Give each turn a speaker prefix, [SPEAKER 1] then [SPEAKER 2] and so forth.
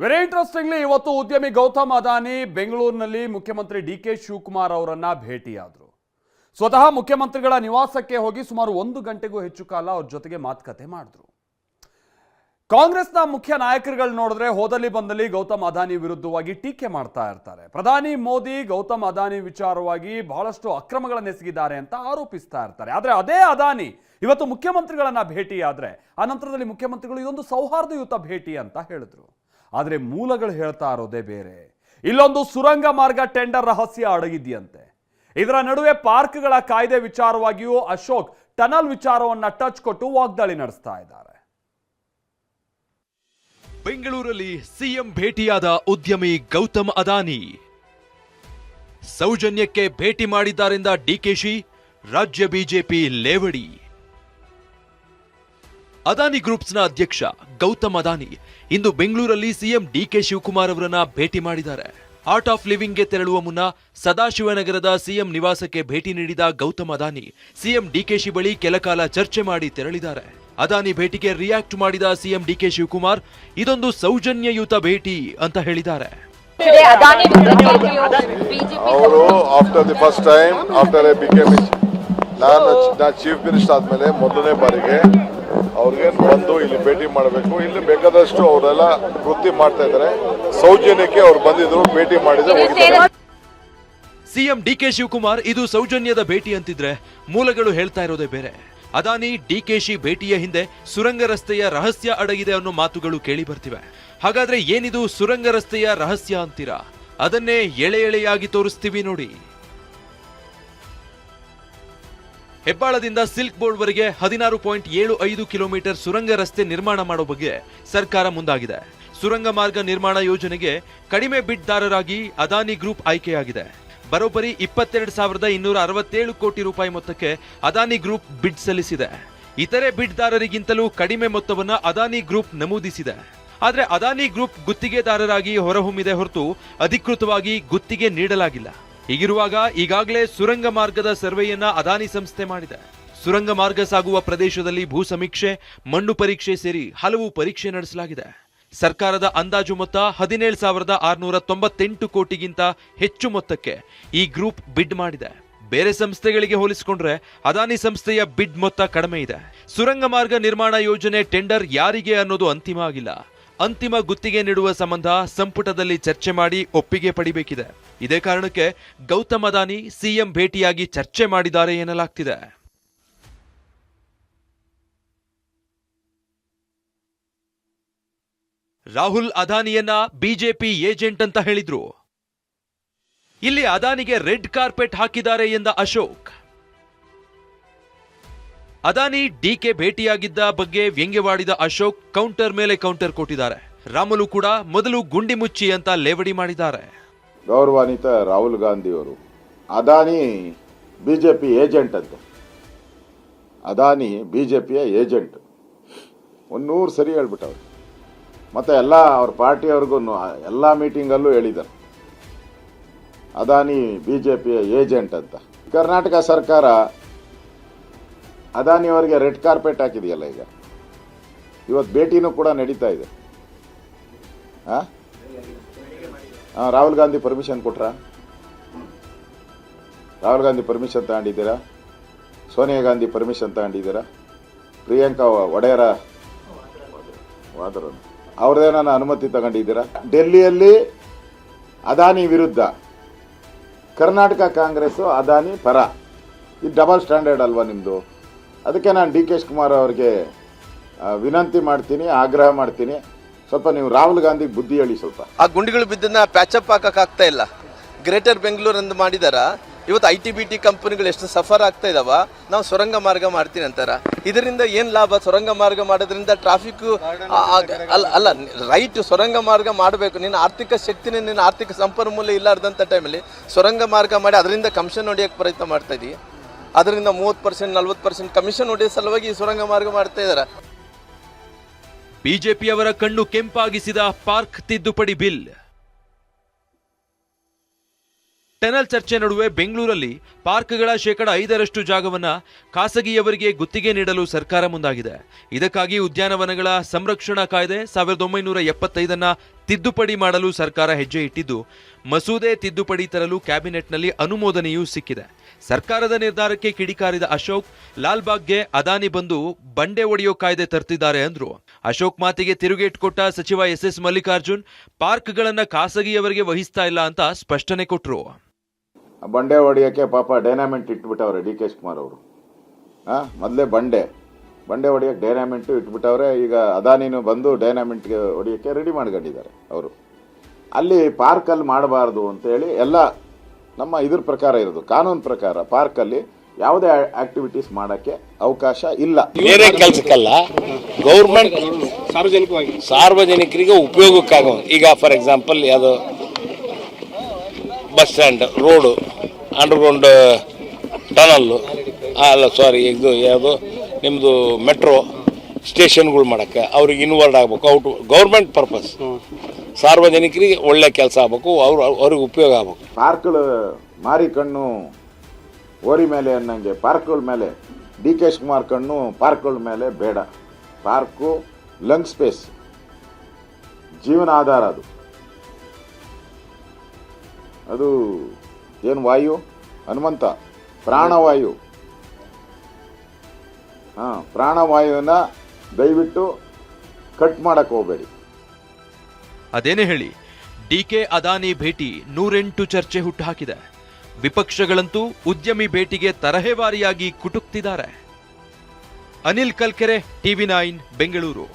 [SPEAKER 1] Very interestingly ಇವತ್ತು ಉದ್ಯಮಿ ಗೌತಮ್ ಅದಾನಿ ಬೆಂಗಳೂರಿನಲ್ಲಿ ಮುಖ್ಯಮಂತ್ರಿ ಡಿ.ಕೆ. ಶಿವಕುಮಾರ್ ಅವರನ್ನ ಭೇಟಿಯಾದರು. ಸ್ವತಃ ಮುಖ್ಯಮಂತ್ರಿಗಳ ನಿವಾಸಕ್ಕೆ ಹೋಗಿ ಸುಮಾರು 1 ಗಂಟೆಗೂ ಹೆಚ್ಚು ಕಾಲ ಅವ್ರ ಜೊತೆಗೆ ಮಾತುಕತೆ ಮಾಡಿದ್ರು. ಕಾಂಗ್ರೆಸ್ನ ಮುಖ್ಯ ನಾಯಕರುಗಳು ನೋಡಿದ್ರೆ ಹೋದಲ್ಲಿ ಬಂದಲ್ಲಿ ಗೌತಮ್ ಅದಾನಿ ವಿರುದ್ಧವಾಗಿ ಟೀಕೆ ಮಾಡ್ತಾ ಇರ್ತಾರೆ. ಪ್ರಧಾನಿ ಮೋದಿ ಗೌತಮ್ ಅದಾನಿ ವಿಚಾರವಾಗಿ ಬಹಳಷ್ಟು ಅಕ್ರಮಗಳನ್ನೆಸಗಿದ್ದಾರೆ ಅಂತ ಆರೋಪಿಸ್ತಾ ಇರ್ತಾರೆ. ಆದ್ರೆ ಅದೇ ಅದಾನಿ ಇವತ್ತು ಮುಖ್ಯಮಂತ್ರಿಗಳನ್ನ ಭೇಟಿಯಾದ್ರೆ ಆ ನಂತರದಲ್ಲಿ ಮುಖ್ಯಮಂತ್ರಿಗಳು ಇದೊಂದು ಸೌಹಾರ್ದಯುತ ಭೇಟಿ ಅಂತ ಹೇಳಿದ್ರು. ಆದರೆ ಮೂಲಗಳು ಹೇಳ್ತಾ ಇರೋದೇ ಬೇರೆ. ಇಲ್ಲೊಂದು ಸುರಂಗ ಮಾರ್ಗ ಟೆಂಡರ್ ರಹಸ್ಯ ಅಡಗಿದೆಯಂತೆ. ಇದರ ನಡುವೆ ಪಾರ್ಕ್ಗಳ ಕಾಯ್ದೆ ವಿಚಾರವಾಗಿಯೂ ಅಶೋಕ್ ಟನಲ್ ವಿಚಾರವನ್ನ ಟಚ್ ಕೊಟ್ಟು ವಾಗ್ದಾಳಿ ನಡೆಸ್ತಾ ಇದ್ದಾರೆ.
[SPEAKER 2] ಬೆಂಗಳೂರಲ್ಲಿ ಸಿಎಂ ಭೇಟಿಯಾದ ಉದ್ಯಮಿ ಗೌತಮ್ ಅದಾನಿ. ಸೌಜನ್ಯಕ್ಕೆ ಭೇಟಿ ಮಾಡಿದ್ದಾರೆಂದ ಡಿಕೆಶಿ, ರಾಜ್ಯ ಬಿಜೆಪಿ ಲೇವಡಿ. ಅದಾನಿ ಗ್ರೂಪ್ಸ್ನ ಅಧ್ಯಕ್ಷ ಗೌತಮ್ ಅದಾನಿ ಇಂದು ಬೆಂಗಳೂರಲ್ಲಿ ಸಿಎಂ ಡಿ.ಕೆ. ಶಿವಕುಮಾರ್ ಅವರನ್ನ ಭೇಟಿ ಮಾಡಿದ್ದಾರೆ. ಆರ್ಟ್ ಆಫ್ ಲಿವಿಂಗ್ಗೆ ತೆರಳುವ ಮುನ್ನ ಸದಾಶಿವನಗರದ ಸಿಎಂ ನಿವಾಸಕ್ಕೆ ಭೇಟಿ ನೀಡಿದ ಗೌತಮ್ ಅದಾನಿ ಸಿಎಂ ಡಿ.ಕೆ.ಶಿ ಬಳಿ ಕೆಲಕಾಲ ಚರ್ಚೆ ಮಾಡಿ ತೆರಳಿದ್ದಾರೆ. ಅದಾನಿ ಭೇಟಿಗೆ ರಿಯಾಕ್ಟ್ ಮಾಡಿದ ಸಿಎಂ ಡಿ.ಕೆ. ಶಿವಕುಮಾರ್ ಇದೊಂದು ಸೌಜನ್ಯಯುತ ಭೇಟಿ ಅಂತ ಹೇಳಿದ್ದಾರೆ.
[SPEAKER 3] ಅವರು after the first time after I became ನಾನು ಚೀಫ್ ಮಿನಿಸ್ಟರ್ ಆದ್ಮೇಲೆ ಮೊದಲನೇ ಬಾರಿಗೆ ಅವ್ರಿಗೆ ಬಂದು ಇಲ್ಲಿ ಭೇಟಿ ಮಾಡಬೇಕು. ಇಲ್ಲಿ ಬೇಕಾದಷ್ಟು ಅವರೆಲ್ಲ ವೃತ್ತಿ ಮಾಡ್ತಾ ಇದ್ದಾರೆ. ಸೌಜನ್ಯಕ್ಕೆ ಅವ್ರು ಬಂದಿದ್ರು, ಭೇಟಿ ಮಾಡಿದ್ರೆ ಹೋಗಿದ್ದಾರೆ.
[SPEAKER 2] ಸಿಎಂ ಡಿ.ಕೆ. ಶಿವಕುಮಾರ್ ಇದು ಸೌಜನ್ಯದ ಭೇಟಿ ಅಂತಿದ್ರೆ ಮೂಲಗಳು ಹೇಳ್ತಾ ಇರೋದೇ ಬೇರೆ. ಅದಾನಿ ಡಿ.ಕೆ.ಶಿ ಭೇಟಿಯ ಹಿಂದೆ ಸುರಂಗ ರಸ್ತೆಯ ರಹಸ್ಯ ಅಡಗಿದೆ ಅನ್ನೋ ಮಾತುಗಳು ಕೇಳಿ ಬರ್ತಿವೆ. ಹಾಗಾದ್ರೆ ಏನಿದು ಸುರಂಗ ರಸ್ತೆಯ ರಹಸ್ಯ ಅಂತೀರಾ? ಅದನ್ನೇ ಎಳೆ ಎಳೆಯಾಗಿ ತೋರಿಸ್ತೀವಿ ನೋಡಿ. ಹೆಬ್ಬಾಳದಿಂದ ಸಿಲ್ಕ್ ಬೋರ್ಡ್ ವರೆಗೆ 16.75 ಕಿಲೋಮೀಟರ್ ಸುರಂಗ ರಸ್ತೆ ನಿರ್ಮಾಣ ಮಾಡೋ ಬಗ್ಗೆ ಸರ್ಕಾರ ಮುಂದಾಗಿದೆ. ಸುರಂಗ ಮಾರ್ಗ ನಿರ್ಮಾಣ ಯೋಜನೆಗೆ ಕಡಿಮೆ ಬಿಡ್ದಾರರಾಗಿ ಅದಾನಿ ಗ್ರೂಪ್ ಆಯ್ಕೆಯಾಗಿದೆ. ಬರೋಬ್ಬರಿ 22,267 ಕೋಟಿ ರೂಪಾಯಿ ಮೊತ್ತಕ್ಕೆ ಅದಾನಿ ಗ್ರೂಪ್ ಬಿಡ್ ಸಲ್ಲಿಸಿದೆ. ಇತರೆ ಬಿಡ್ದಾರರಿಗಿಂತಲೂ ಕಡಿಮೆ ಮೊತ್ತವನ್ನ ಅದಾನಿ ಗ್ರೂಪ್ ನಮೂದಿಸಿದೆ. ಆದ್ರೆ ಅದಾನಿ ಗ್ರೂಪ್ ಗುತ್ತಿಗೆದಾರರಾಗಿ ಹೊರಹೊಮ್ಮಿದೆ ಹೊರತು ಅಧಿಕೃತವಾಗಿ ಗುತ್ತಿಗೆ ನೀಡಲಾಗಿಲ್ಲ. ಹೀಗಿರುವಾಗ ಈಗಾಗಲೇ ಸುರಂಗ ಮಾರ್ಗದ ಸರ್ವೆಯನ್ನ ಅದಾನಿ ಸಂಸ್ಥೆ ಮಾಡಿದೆ. ಸುರಂಗ ಮಾರ್ಗ ಸಾಗುವ ಪ್ರದೇಶದಲ್ಲಿ ಭೂ ಸಮೀಕ್ಷೆ, ಮಣ್ಣು ಪರೀಕ್ಷೆ ಸೇರಿ ಹಲವು ಪರೀಕ್ಷೆ ನಡೆಸಲಾಗಿದೆ. ಸರ್ಕಾರದ ಅಂದಾಜು ಮೊತ್ತ 17,698 ಕೋಟಿಗಿಂತ ಹೆಚ್ಚು ಮೊತ್ತಕ್ಕೆ ಈ ಗ್ರೂಪ್ ಬಿಡ್ ಮಾಡಿದೆ. ಬೇರೆ ಸಂಸ್ಥೆಗಳಿಗೆ ಹೋಲಿಸಿಕೊಂಡ್ರೆ ಅದಾನಿ ಸಂಸ್ಥೆಯ ಬಿಡ್ ಮೊತ್ತ ಕಡಿಮೆ ಇದೆ. ಸುರಂಗ ಮಾರ್ಗ ನಿರ್ಮಾಣ ಯೋಜನೆ ಟೆಂಡರ್ ಯಾರಿಗೆ ಅನ್ನೋದು ಅಂತಿಮ ಆಗಿಲ್ಲ. ಅಂತಿಮ ಗುತ್ತಿಗೆ ನೀಡುವ ಸಂಬಂಧ ಸಂಪುಟದಲ್ಲಿ ಚರ್ಚೆ ಮಾಡಿ ಒಪ್ಪಿಗೆ ಪಡಿಬೇಕಿದೆ. ಇದೇ ಕಾರಣಕ್ಕೆ ಗೌತಮ್ ಅದಾನಿ ಸಿಎಂ ಭೇಟಿಯಾಗಿ ಚರ್ಚೆ ಮಾಡಿದ್ದಾರೆ ಎನ್ನಲಾಗ್ತಿದೆ. ರಾಹುಲ್ ಅದಾನಿಯನ್ನ ಬಿಜೆಪಿ ಏಜೆಂಟ್ ಅಂತ ಹೇಳಿದ್ರು. ಇಲ್ಲಿ ಅದಾನಿಗೆ ರೆಡ್ ಕಾರ್ಪೆಟ್ ಹಾಕಿದ್ದಾರೆ ಎಂದ ಅಶೋಕ್. ಅದಾನಿ ಡಿಕೆ ಭೇಟಿಯಾಗಿದ್ದ ಬಗ್ಗೆ ವ್ಯಂಗ್ಯವಾಡಿದ ಅಶೋಕ್ ಕೌಂಟರ್ ಮೇಲೆ ಕೌಂಟರ್ ಕೊಟ್ಟಿದ್ದಾರೆ. ರಾಮುಲು ಕೂಡ ಮೊದಲು ಗುಂಡಿ ಮುಚ್ಚಿ ಅಂತ ಲೇವಡಿ ಮಾಡಿದ್ದಾರೆ.
[SPEAKER 3] ಗೌರವಾನ್ವಿತ ರಾಹುಲ್ ಗಾಂಧಿ ಅವರು ಅದಾನಿ ಬಿಜೆಪಿ ಏಜೆಂಟ್ ಅಂತ. ಅದಾನಿ ಬಿಜೆಪಿಯ ಏಜೆಂಟ್ 100 ಸರಿ ಹೇಳ್ಬಿಟ್ಟವ್ರು. ಮತ್ತೆ ಎಲ್ಲ ಅವ್ರ ಪಾರ್ಟಿಯವ್ರಿಗೂ ಎಲ್ಲ ಮೀಟಿಂಗಲ್ಲೂ ಹೇಳಿದ್ದಾರೆ ಅದಾನಿ ಬಿಜೆಪಿಯ ಏಜೆಂಟ್ ಅಂತ. ಕರ್ನಾಟಕ ಸರ್ಕಾರ ಅದಾನಿಯವರಿಗೆ ರೆಡ್ ಕಾರ್ಪೆಟ್ ಹಾಕಿದೆಯಲ್ಲ. ಈಗ ಇವತ್ತು ಭೇಟಿನೂ ಕೂಡ ನಡೀತಾ ಇದೆ. ರಾಹುಲ್ ಗಾಂಧಿ ಪರ್ಮಿಷನ್ ಕೊಟ್ರಾ? ರಾಹುಲ್ ಗಾಂಧಿ ಪರ್ಮಿಷನ್ ತಗೊಂಡಿದ್ದೀರಾ? ಸೋನಿಯಾ ಗಾಂಧಿ ಪರ್ಮಿಷನ್ ತಗೊಂಡಿದ್ದೀರಾ? ಪ್ರಿಯಾಂಕಾ ವಡೇರ ಅವ್ರದ್ದೇನ ಅನುಮತಿ ತಗೊಂಡಿದ್ದೀರಾ? ಡೆಲ್ಲಿಯಲ್ಲಿ ಅದಾನಿ ವಿರುದ್ಧ ಕರ್ನಾಟಕ ಕಾಂಗ್ರೆಸ್ ಅದಾನಿ ಪರ. ಇದು ಡಬಲ್ ಸ್ಟ್ಯಾಂಡರ್ಡ್ ಅಲ್ವಾ ನಿಮ್ಮದು? ಅದಕ್ಕೆ ನಾನು ಡಿ.ಕೆ. ಶಿವಕುಮಾರ್ ಅವರಿಗೆ ವಿನಂತಿ ಮಾಡ್ತೀನಿ, ಆಗ್ರಹ ಮಾಡ್ತೀನಿ, ಸ್ವಲ್ಪ ನೀವು ರಾಹುಲ್ ಗಾಂಧಿಗೆ ಬುದ್ಧಿ ಹೇಳಿ. ಸ್ವಲ್ಪ
[SPEAKER 4] ಆ ಗುಂಡಿಗಳು ಬಿದ್ದನ್ನ ಪ್ಯಾಚಪ್ ಹಾಕಕ್ಕಾಗ್ತಾ ಇಲ್ಲ. ಗ್ರೇಟರ್ ಬೆಂಗಳೂರು ಅಂತ ಮಾಡಿದಾರ. ಇವತ್ತು IT-BT ಕಂಪನಿಗಳು ಎಷ್ಟು ಸಫರ್ ಆಗ್ತಾ ಇದಾವ. ನಾವು ಸುರಂಗ ಮಾರ್ಗ ಮಾಡ್ತೀನಿ ಅಂತಾರ. ಇದರಿಂದ ಏನು ಲಾಭ? ಸುರಂಗ ಮಾರ್ಗ ಮಾಡೋದ್ರಿಂದ ಟ್ರಾಫಿಕ್ ಅಲ್ಲ ರೈಟ್. ಸುರಂಗ ಮಾರ್ಗ ಮಾಡಬೇಕು. ನಿನ್ನ ಆರ್ಥಿಕ ಶಕ್ತಿನೇ, ನಿನ್ನ ಆರ್ಥಿಕ ಸಂಪನ್ಮೂಲ ಇಲ್ಲಾರ್ದಂಥ ಟೈಮಲ್ಲಿ ಸುರಂಗ ಮಾರ್ಗ ಮಾಡಿ ಅದರಿಂದ ಕಮಿಷನ್ ಹೊಡಿಯೋಕ್ಕೆ ಪ್ರಯತ್ನ ಮಾಡ್ತಾ ಇದೀವಿ. ಅದರಿಂದ 30% 40% ಕಮಿಷನ್ ಹೊಡೆಯೋ ಸಲುವಾಗಿ ಸುರಂಗ ಮಾರ್ಗ ಮಾಡ್ತಾ ಇದ್ದಾರೆ.
[SPEAKER 2] ಬಿಜೆಪಿಯವರ ಕಣ್ಣು ಕೆಂಪಾಗಿಸಿದ ಪಾರ್ಕ್ ತಿದ್ದುಪಡಿ ಬಿಲ್. ಟನಲ್ ಚರ್ಚೆ ನಡುವೆ ಬೆಂಗಳೂರಲ್ಲಿ ಪಾರ್ಕ್ಗಳ 5% ಜಾಗವನ್ನ ಖಾಸಗಿಯವರಿಗೆ ಗುತ್ತಿಗೆ ನೀಡಲು ಸರ್ಕಾರ ಮುಂದಾಗಿದೆ. ಇದಕ್ಕಾಗಿ ಉದ್ಯಾನವನಗಳ ಸಂರಕ್ಷಣಾ ಕಾಯ್ದೆ 1975 ತಿದ್ದುಪಡಿ ಮಾಡಲು ಸರ್ಕಾರ ಹೆಜ್ಜೆ ಇಟ್ಟಿದ್ದು, ಮಸೂದೆ ತಿದ್ದುಪಡಿ ತರಲು ಕ್ಯಾಬಿನೆಟ್ನಲ್ಲಿ ಅನುಮೋದನೆಯೂ ಸಿಕ್ಕಿದೆ. ಸರ್ಕಾರದ ನಿರ್ಧಾರಕ್ಕೆ ಕಿಡಿಕಾರಿದ ಅಶೋಕ್, ಲಾಲ್ಬಾಗ್ಗೆ ಅದಾನಿ ಬಂದು ಬಂಡೆ ಒಡೆಯೋ ಕಾಯ್ದೆ ತರ್ತಿದ್ದಾರೆ ಅಂದ್ರು. ಅಶೋಕ್ ಮಾತಿಗೆ ತಿರುಗೇಟು ಕೊಟ್ಟ ಸಚಿವ ಎಸ್ ಮಲ್ಲಿಕಾರ್ಜುನ್, ಪಾರ್ಕ್ಗಳನ್ನ ಖಾಸಗಿಯವರಿಗೆ ವಹಿಸ್ತಾ ಇಲ್ಲ ಅಂತ ಸ್ಪಷ್ಟನೆ ಕೊಟ್ರು.
[SPEAKER 3] ಬಂಡೆ ಹೊಡಿಯೋಕ್ಕೆ ಪಾಪ ಡೈನಾಮೆಂಟ್ ಇಟ್ಬಿಟ್ಟವ್ರೆ ಡಿ ಕೆ ಶಿವಕುಮಾರ್ ಅವರು. ಮೊದಲೇ ಬಂಡೆ ಹೊಡಿಯೋಕ್ಕೆ ಡೈನಾಮೆಂಟು ಇಟ್ಬಿಟ್ಟವ್ರೆ. ಈಗ ಅದಾನಿನೂ ಬಂದು ಡೈನಾಮೆಂಟ್ಗೆ ಹೊಡಿಯೋಕ್ಕೆ ರೆಡಿ ಮಾಡ್ಕೊಂಡಿದ್ದಾರೆ ಅವರು. ಅಲ್ಲಿ ಪಾರ್ಕಲ್ಲಿ ಮಾಡಬಾರ್ದು ಅಂತೇಳಿ ಎಲ್ಲ ನಮ್ಮ ಇದ್ರ ಪ್ರಕಾರ ಇರೋದು, ಕಾನೂನು ಪ್ರಕಾರ ಪಾರ್ಕಲ್ಲಿ ಯಾವುದೇ ಆಕ್ಟಿವಿಟೀಸ್ ಮಾಡೋಕ್ಕೆ ಅವಕಾಶ ಇಲ್ಲ.
[SPEAKER 5] ಬೇರೆ ಕೆಲಸಕ್ಕಲ್ಲ, ಗೌರ್ಮೆಂಟ್ ಸಾರ್ವಜನಿಕರಿಗೆ ಉಪಯೋಗಕ್ಕಾಗ. ಈಗ ಫಾರ್ ಎಕ್ಸಾಂಪಲ್ ಯಾವುದು bus stand, road, underground tunnel, ಇದು ಯಾವುದು ನಿಮ್ಮದು ಮೆಟ್ರೋ ಸ್ಟೇಷನ್ಗಳು ಮಾಡೋಕ್ಕೆ ಅವ್ರಿಗೆ ಇನ್ವಾಲ್ವ್ ಆಗಬೇಕು. ಔಟ್ ಗೌರ್ಮೆಂಟ್ ಪರ್ಪಸ್, ಸಾರ್ವಜನಿಕರಿಗೆ ಒಳ್ಳೆ ಕೆಲಸ ಆಗಬೇಕು, ಅವ್ರಿಗೆ ಉಪಯೋಗ ಆಗಬೇಕು.
[SPEAKER 3] ಪಾರ್ಕ್ಗಳು ಮಾರಿ ಕಣ್ಣು ಓರಿ ಮೇಲೆ ಅನ್ನಂಗೆ ಪಾರ್ಕ್ಗಳ ಮೇಲೆ ಡಿ ಕೆ ಶಿವಕುಮಾರ್ ಕಣ್ಣು ಪಾರ್ಕ್ಗಳ ಮೇಲೆ ಬೇಡ. ಪಾರ್ಕು ಲಂಗ್ ಸ್ಪೇಸ್, ಜೀವನ ಆಧಾರ ಅದು ಏನು ವಾಯು ಹನುಮಂತ, ಪ್ರಾಣವಾಯು. ಪ್ರಾಣವಾಯುವನ್ನ ದಯವಿಟ್ಟು ಕಟ್ ಮಾಡಕ್ಕೆ ಹೋಗಬೇಡಿ.
[SPEAKER 2] ಅದೇನೇ ಹೇಳಿ, ಡಿಕೆ ಅದಾನಿ ಭೇಟಿ 108 ಚರ್ಚೆ ಹುಟ್ಟುಹಾಕಿದೆ. ವಿಪಕ್ಷಗಳಂತೂ ಉದ್ಯಮಿ ಭೇಟಿಗೆ ತರಹೇವಾರಿಯಾಗಿ ಕುಟುಕ್ತಿದ್ದಾರೆ. ಅನಿಲ್ ಕಲ್ಕೆರೆ, TV9 ಬೆಂಗಳೂರು.